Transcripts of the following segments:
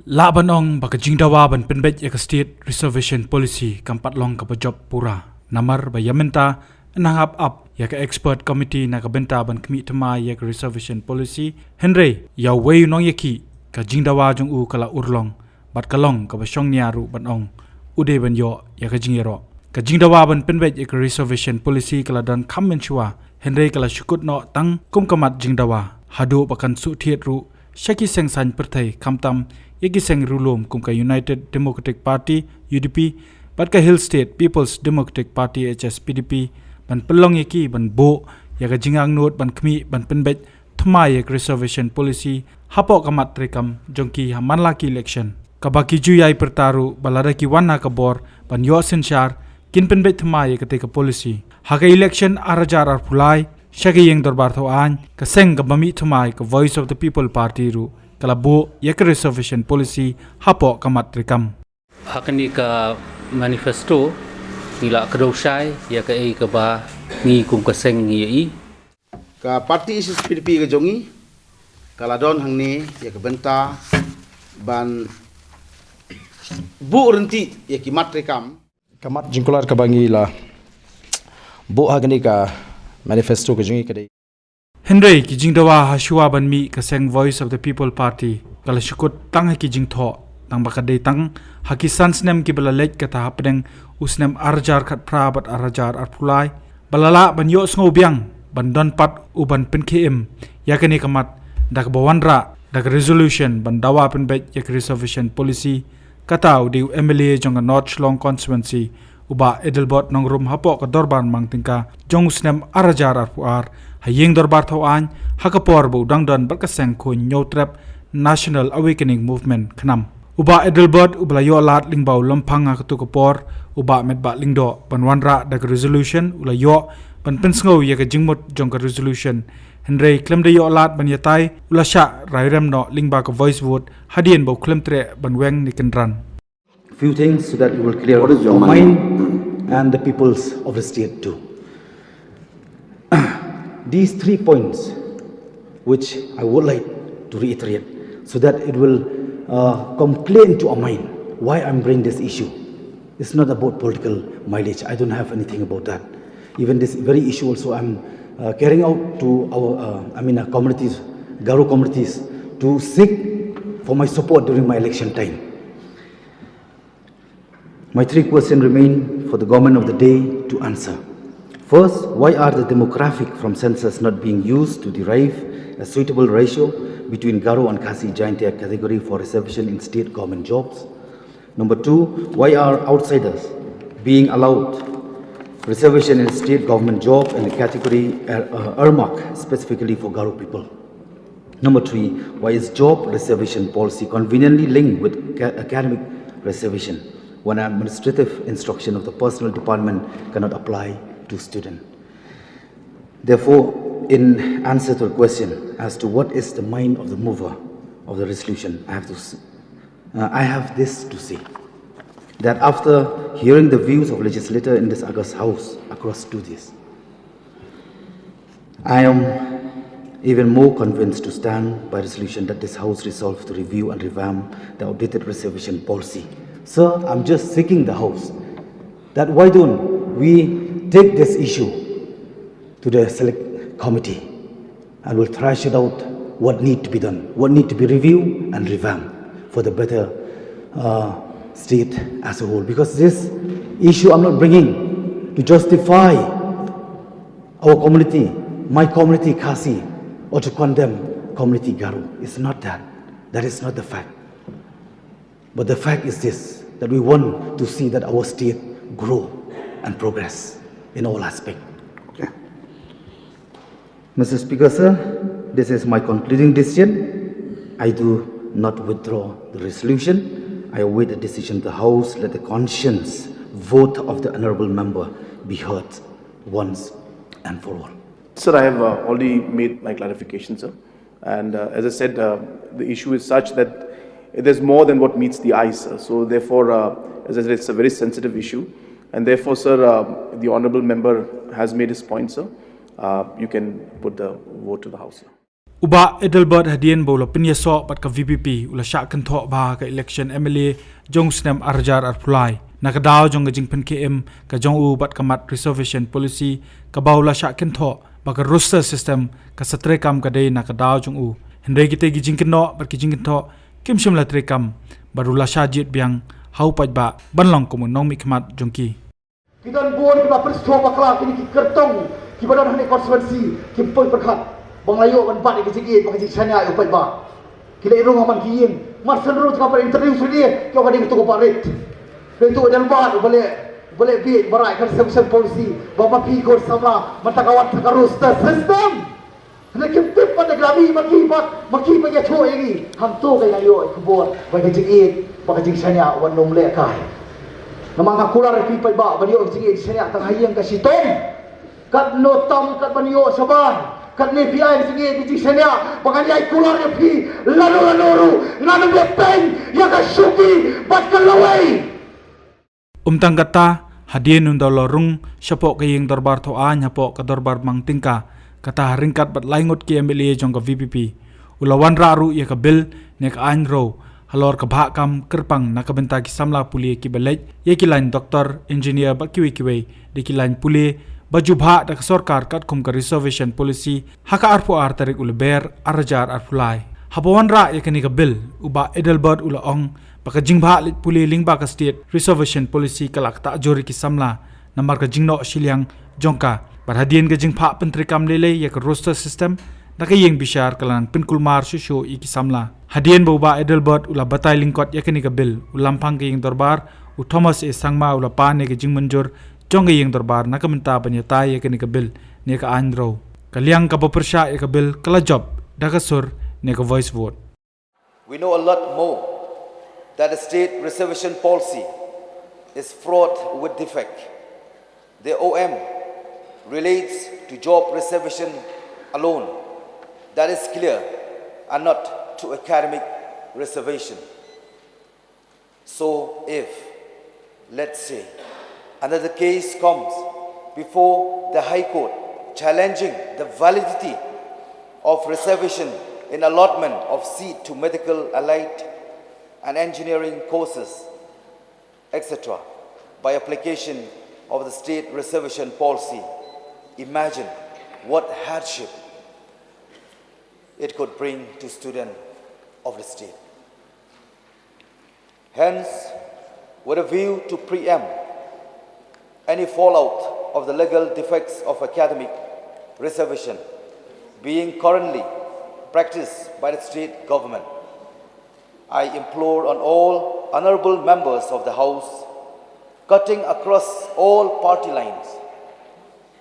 Laban ong baka jingdawa ban pynbeit yak state reservation policy kampat long kapajop pura. Namar ba yamenta nangap up yak expert committee na kabenta ban kmi tama yak reservation policy. Henry yaw way nong yaki ka jingdawa jong u kala urlong bat kalong ka basyong niaru ban ong ude ban yo yak jingïaroh. Ka jingdawa ban pynbeit yak reservation policy kala dan kammen chua. Henry kala syukut no tang kum kamat jingdawa. Hadu bakan su thiet ru Shaki seng san pertai kamtam yaki seng rulum kum ka United Democratic Party UDP bat ka Hill State People's Democratic Party HSPDP ban pelong yaki ban bo yaka jingang note ban kmi ban pynbeit thma yak reservation policy hapo kamat rekam jongki haman laki election kabaki juyai pertaru balada ki wana kabor ban yo senshar kin pynbeit thma yak ka policy haka election arajar ar pulai Shagi yang dorbar thoan ka seng ka bami thumai ka Voice of the People Party ru kalabo yak reservation policy hapo kamat rekam hakani ka manifesto nila kadosai ya ka ei ka ba ngi kum ka seng ngi i ka party is PDP ka jongi kaladon hangni ya ka benta ban bu renti ya ki mat rekam kamat jingkular ka bangi la bu hagani ka manifesto ke jingi kadai Henry ki jingdawa hashua ban mi ka seng Voice of the People Party kala shukut tang ki jingtho tang bakadei tang haki snem ki bala lek ka ta hapdeng usnem arjar khat pra bat arajar arpulai balala ban yo sngo biang ban don pat u ban pin km yakani kamat dak bawanra dak resolution ban dawa pynbeit yak reservation policy kata u diu MLA jonga North Shillong constituency uba edelbot nong rum hapo ka dorban mangtingka jong snem arajar arpuar hayeng dorbar thoan hakapor bu dangdon barkaseng khun nyotrap National Awakening Movement khnam uba edelbot ubla yo lat lingbau lompanga katukapor uba medba lingdo banwanra dak resolution ula yo ban pensngo ye ka jingmut jong ka resolution Henry klemde yo lat ban yatai ula sha rairem no lingba ka voice vote Hadien bo klemtre ban weng nikendran few things so that it will clear your mind and the peoples of the state too. These 3 points which I would like to reiterate so that it will come clear into our mind why I'm bringing this issue. It's not about political mileage. I don't have anything about that. Even this very issue also I'm carrying out to our communities, Garo communities, to seek for my support during my election time. My 3 questions remain for the government of the day to answer. First, why are the demographic from census not being used to derive a suitable ratio between Garo and Khasi Jaintia category for reservation in state government jobs? Number 2, why are outsiders being allowed reservation in state government job in the category earmarked specifically for Garo people? Number 3, why is job reservation policy conveniently linked with academic reservation when administrative instruction of the personnel department cannot apply to student? Therefore, in answer to the question as to what is the mind of the mover of the resolution, I have this to say, that after hearing the views of legislator in this August House across 2 days, I am even more convinced to stand by resolution that this House resolved to review and revamp the outdated reservation policy. Sir, I'm just seeking the House that why don't we take this issue to the select committee and we'll thrash it out what need to be done, what need to be reviewed and revamped for the better state as a whole. Because this issue I'm not bringing to justify our community, my community Khasi, or to condemn community Garo. It's not that. That is not the fact. But the fact is this, that we want to see that our state grow and progress in all aspects. Okay. Mr. Speaker, sir, this is my concluding decision. I do not withdraw the resolution. I await the decision of the House. Let the conscience vote of the honourable member be heard once and for all. Sir, I have already made my clarification, sir. And as I said, the issue is such that there's more than what meets the eye, sir. So therefore, as I said, it's a very sensitive issue. And therefore, sir, the honourable member has made his point, sir. You can put the vote to the House, sir. Uba Edelbert Hadien bola penyesok bat ka VPP ula syak kentok bah ka election MLA jong snem arjar arpulai nakadaw jong gajing pen KM ka jong u bat kamat reservation policy ka baula syak kentok baka roster system ka satrekam ka day nakadaw jong u hendai kita gijing kenok bat gijing kentok kim shim la trekam barula syajit biang hau pat ba banlong komun nong mikmat jongki kita buat kita peristiwa bakla kini kertong kita dah hendak konstituensi kita perkat bang layu ban pat ke sikit pakai sana ayo pai ba kila irung aman kiyen mar senru ka par interview sudi kau kadang tu ko parit itu dan ba boleh bi barai kan reservation policy bapa pi ko sama mata kawat ka roster system lekin tip pada grami maki ya cho egi ham tu kai layu ko buat pakai sikit pakai sana wan nom le kai namang akular pi pai ba banyo sikit sana tang hayang ka sitong kat notam kat banyo saban kat ni PI sini di sana panganiai kular ya pi lalu nganu dia pen ya ka suki bat kalawai umtang kata Hadien undang lorung syapok kaying dorbar toa nyapok ka dorbar mang tingka kata ringkat bat laingot ki MLA jong ka VPP ulawan raru ya ka bil ne ka anro halor ka bhakam kerpang nakabenta ki samla puli ki belej ye ki lain doktor engineer bat kiwi di ki lain puli baju bhak dak sarkar kat kum ka reservation policy haka arpo ar tarik ulber arjar arpulai habawan ra yakani ka bil uba Edelbert ula ong baka jingbha lit puli lingba ka state reservation policy kalak ta jori ki samla namar ka jingno Shillong jongka bar Hadien ka jingpha pentrikam lele ya ka roster system naka yeng bishar kalang pinkulmar shusho iki samla Hadien uba Edelbert ula batai lingkot yakani ka bil ulampang ka yeng dorbar u Thomas e sangma ula pa ne ka jingmanjur jong yang dorbar nakamenta banyatai ke ni kabil ne ka andro kaliang ka persya ka bil kala job dakasur ne ka voice vote. We know a lot more that the state reservation policy is fraught with defect. The OM relates to job reservation alone. That is clear, and not to academic reservation. So if, let's say, another case comes before the High Court challenging the validity of reservation in allotment of seat to medical, allied and engineering courses, etc. by application of the state reservation policy. Imagine what hardship it could bring to students of the state. Hence, with a view to preempt any fallout of the legal defects of academic reservation being currently practiced by the state government, I implore on all honorable members of the House, cutting across all party lines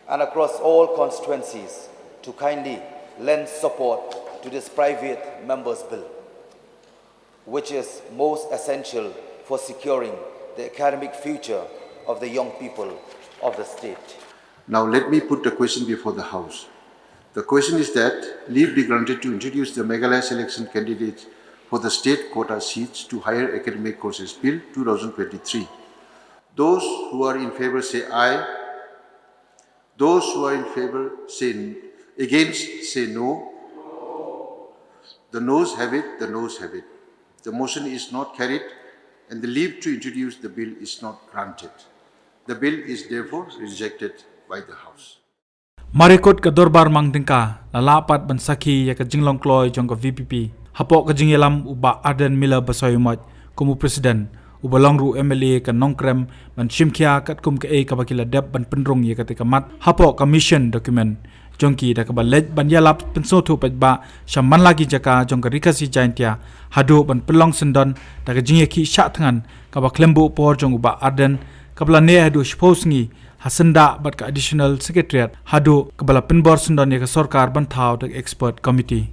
and across all constituencies, to kindly lend support to this private members' bill, which is most essential for securing the academic future of the young people of the state. Now let me put the question before the House. The question is that leave be granted to introduce the Meghalaya selection candidates for the state quota seats to higher academic courses Bill 2023. Those who are in favor say aye. Those who are in favor say against say no. The noes have it, the noes have it. The motion is not carried and the leave to introduce the bill is not granted. The bill is therefore rejected by the House. Marikot ka dorbar mang tingka lalapat ban saki ya ka jinglong kloy jong ka VPP hapok ka jingelam uba Arden Miller basoyumot kumu presiden uba longru MLA ka nongkrem ban shimkia kat kum ka ka bakila dep ban penrong ya ka tikamat hapok ka mission document jongki da ka balej ban yalap pensotu pajba shaman lagi jaka jong ka rikasi jaintia hado ban pelong sendon da ka jingeki syak tangan ka baklembu por jong uba Arden kabla ne hadu shposngi hasenda bat ka additional secretariat hadu kabla pinbor sundon ya ka sarkar ban thau dak expert committee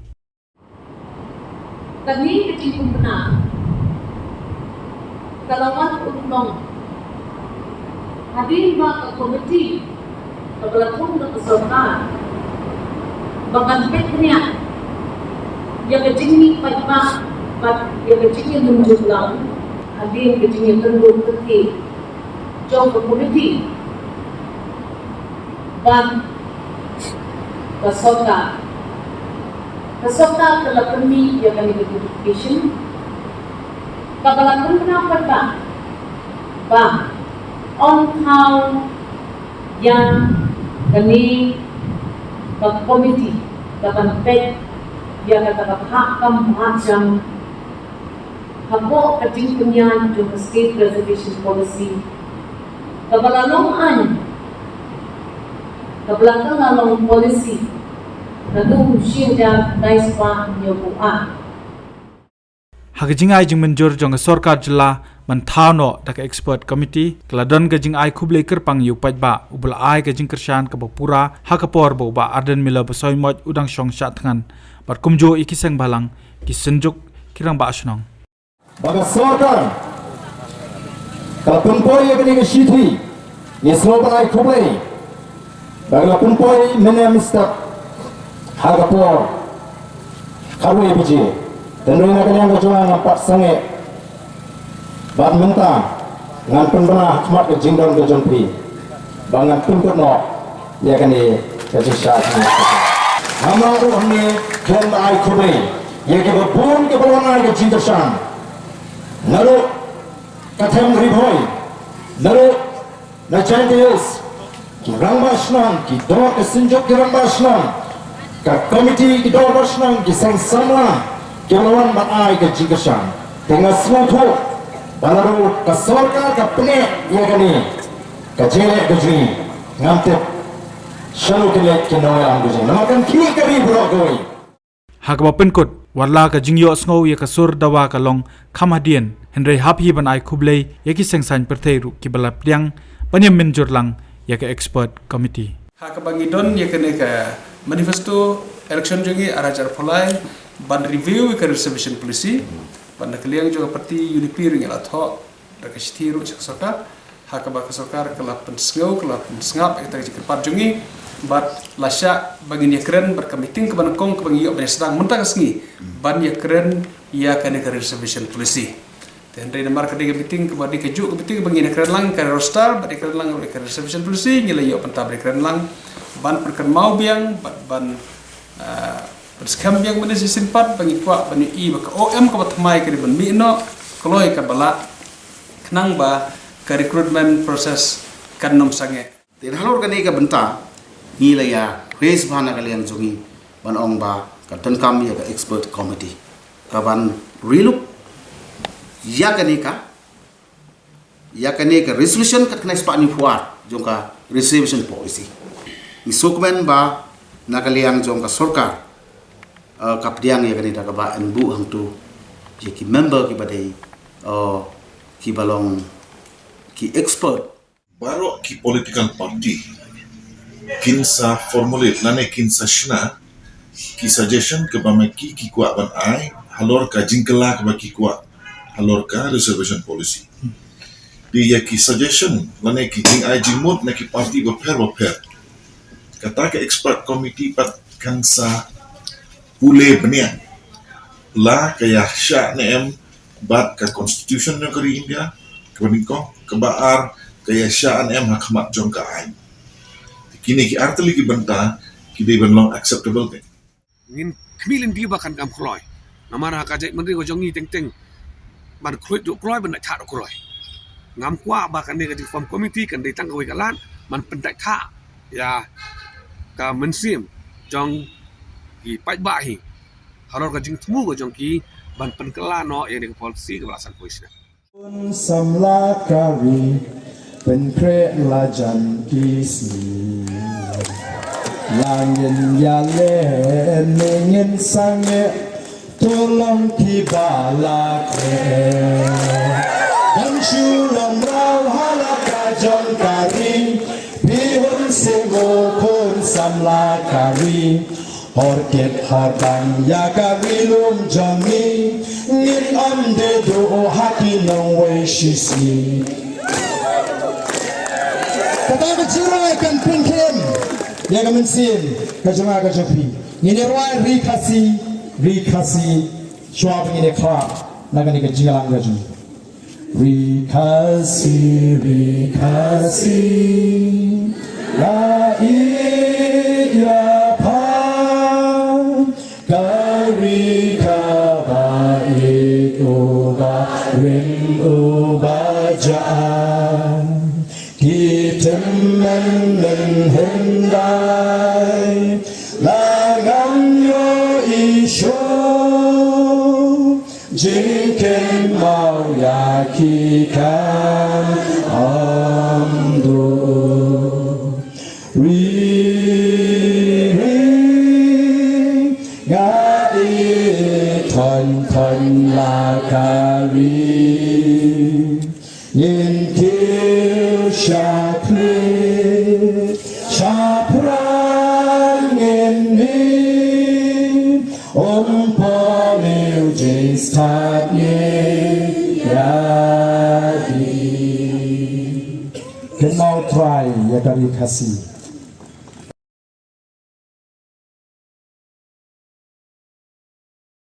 kami kecil kumpena kalawan unong hadir ba ka komiti kabla pun dak sarkar bagan petnya ya kecil pajma bat ya kecil munjuk lang hadir kecil tendung keti jong community ban kasoka Kesoka kelapani yang kami notification. Kabalakan kenapa bang on how yang kami ke komiti dapat pet yang kata hakam macam habo kecing punya juga state reservation policy. Kabalalong kabalalong policy. Lalu siya dais pa nyobuan. Hagajingai jing menjur jong sorkar jela mentano dak expert committee keladon gajing ai kublei kerpang yu pajba ubul ai gajing kershan ke bapura hakapor boba arden mila besoy moj udang shong shat thangan bar kumjo ikiseng balang ki senjuk kirang ba asnong baga sorkar kapumpoi yagni ke shithui ye sloban ai kublei baga pumpoi menem step Hagapur, Kyrwoh biji, dan rina kalian kejuang nampak sangat, bad mentah, ngan penbenah khmat ke jingdon ke jompi, bangan pungkut no, ya kan ni kejusyat ni. Hamaru hamni klan ai kubai, ya ke berpun ke berwarna ke jingdosan, nalu kathem ribhoi, nalu najantius, kirang basnan, kidor kesenjuk kirang basnan. Ka komiti kita bersama kisah sama kelawan batai ke jikasan dengan semua baru ke sorkar ke penek ya kini ke jelek ke jini ngamtip selalu kelek kenoyang ke jini namakan kini kari berokoi Hagaba penkut warla ka jingyo sngo ya ka sur dawa ka long kham Hadien henry hapi ban ai kublei ya ki sengsan perthei ru ki balap liang panyam menjur lang ya ka expert committee Hakabangidon ya kene ka manifesto election jongi arajar polai ban review ke reservation policy ban kaliang juga parti UDP ring la tho da ka stiru saksoka hakaba ka sokar kala pensngau kala pensngap eta ke par jongi bat lasya bangin ya keren berkamiting ke banakong ke bangi ban sedang mentang sengi ban ya keren ya kene ke reservation policy dan dari nomor kedua meeting ke badi kejuk ke meeting bangin ya keren lang ke rostar badi keren lang ke reservation policy ngila yo pentab keren lang ban perkan mau biang ban skam biang mana simpat bagi kuat bani i baka OM ka batmai ke ban mi no koloi ka bala kenang ba ka recruitment process kan nom sange tin halor ka ni ka benta ni la ya raise bana kalian jungi ban ong ba ka ton kam ya ka expert committee ka ban relook ya ka ni ka resolution ka kena spa ni fuat jongka reservation policy isukmen ba nakaliang jong ka sorkar kapdiang ya kanita ka ba enbu hang tu ki member ki badai ki balong ki expert baro ki political party kinsa formulate lane kinsa shna ki suggestion ke bamaki ki kwa ban ai halor ka jingkela ka baki kwa halor ka reservation policy di ya ki suggestion lane ki jing ai jingmut na ki party ba per kata ke expert committee pat kansa pule benian la kaya sya nem bat ka constitution ng kari India kabinko kabaar kaya sya nem hakmat jong ka ai kini ki arteli ki benta ki de ben long acceptable ke ngin kmilin bi bakan kam khloy namara ka jai menteri ko jongi teng ban khloy do khloy ban tha do khloy ngam kwa bakan de ka form committee kan de tang ko kalan man pentai tha ya ka mensim jong ki pajba hi halor ka jing tmu ko jong ki ban penkela no yang de policy ke belasan poisna samla kari penkre lajan kisi langin yale ningin sange tolong kibalake dan Shillong Mail halaka jong kari bihun sego kun samla kari Horket harbang ya kari lum jangi ngin amde do haki nong we shisi kata ka jirai kan pinkem ya ka mensin ka jama ka jopi ngine roi rikasi shwab ngine kha nagani ka jingalang ka ju rikasi la iya pa ka uba rin uba jan Kitemmen hendai Langan yo isho Jinken mau yakikan amdu Thon la kari Yin kill Shapran in me po liu jis tat ye yadi Can now try yakari kasi